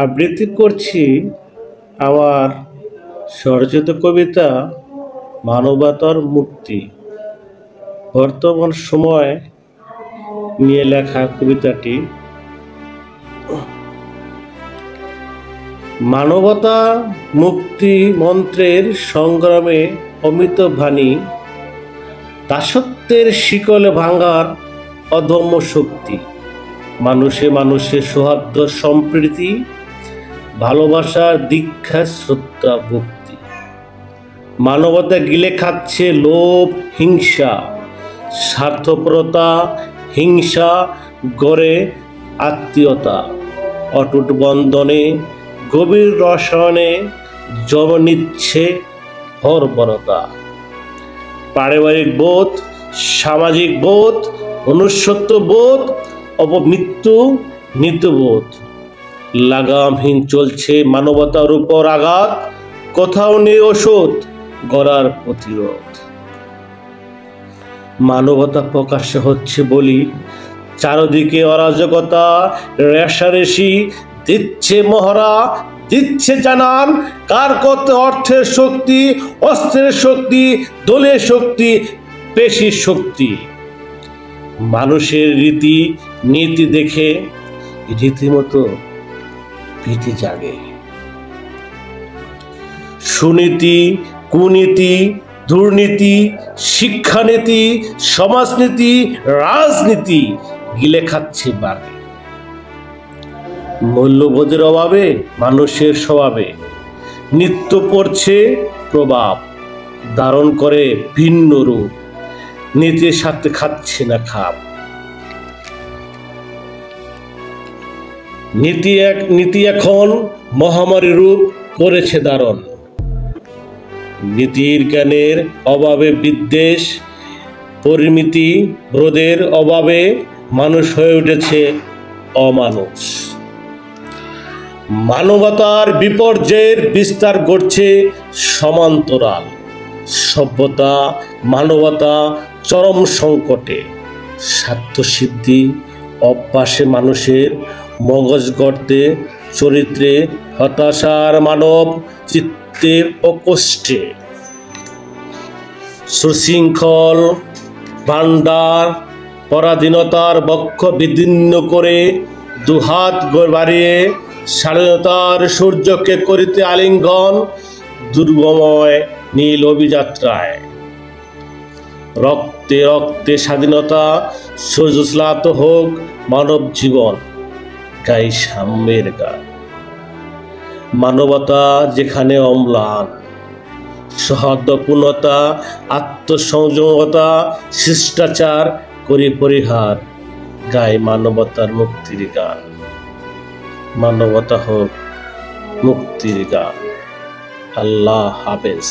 আবৃত্তি করছি আমার স্বরচিত কবিতা মানবতার মুক্তি। বর্তমান সময় নিয়ে লেখা কবিতাটি। মানবতা মুক্তি মন্ত্রের সংগ্রামে অমিত বাণী, দাসত্বের শিকলে ভাঙার অদম্য শক্তি। মানুষে মানুষে সৌহার্দ্য সম্প্রীতি, ভালোবাসার দীক্ষা শ্রদ্ধা ভক্তি। মানবতা গিলে খাচ্ছে লোভ হিংসা, স্বার্থপরতা হিংসা গড়ে আত্মীয়তা। অটুট বন্ধনে গভীর রসায়নে জন্ম নিচ্ছে বর্বরতা। পারিবারিক বোধ, সামাজিক বোধ, মনুষ্যত্ব বোধ, অপমৃত্যু নীতিবোধ। লাগামহীন চলছে মানবতার উপর আঘাত, কোথাও নেই ওষুধ গড়ার প্রতিরোধ। মানবতা প্রকাশ্য হচ্ছে বলি, চারদিকে অরাজকতা রেশারেশি দিচ্ছে মহড়া, দিচ্ছে জানান কার কত অর্থের শক্তি, অস্ত্রের শক্তি, দলের শক্তি, পেশির শক্তি। মানুষের রীতি নীতি দেখে রীতিমতো ভীতি জাগে। সুনীতি কুনীতি দুর্নীতি শিক্ষানীতি সমাজনীতি রাজনীতি গিলে খাচ্ছে বাগে। মূল্যবোধের অভাবে মানুষের স্বভাবে নিত্য পড়ছে প্রভাব, ধারণ করে ভিন্ন রূপ, নীতির সাথে খাচ্ছে না খাপ। নীতি এখন মহামারী রূপ করেছে ধারণ। নীতির জ্ঞানের অভাবে বিদ্বেষ পরিমিতি বোধের অভাবে মানুষ হয়ে উঠেছে অমানুষ। মানবতার বিপর্যয়ের বিস্তার ঘটছে সমান্তরাল। সভ্যতা মানবতা চরম সংকটে। স্বার্থসিদ্ধি অভ্যাসে মানুষের মগজ গর্তে, চরিত্রে হতাশার মানব চিত্তের অকষ্টে। সুশৃঙ্খল ভাণ্ডার পরাধীনতার বক্ষ বিদীর্ণ করে দুহাত বাড়িয়ে স্বাধীনতার সূর্যকে করিতে আলিঙ্গন দুর্গময় নীল অভিযাত্রায়। রক্তে রক্তে স্বাধীনতা সূর্যস্লাত হোক মানব জীবন, গাই সাম্যের গান। মানবতা যেখানে অম্লান, সৌহার্দ্যপূর্ণতা আত্মসংযমতা শিষ্টাচার করি পরিহার, গাই মানবতার মুক্তির গান। মানবতা হোক মুক্তির গান। আল্লাহ হাফেজ।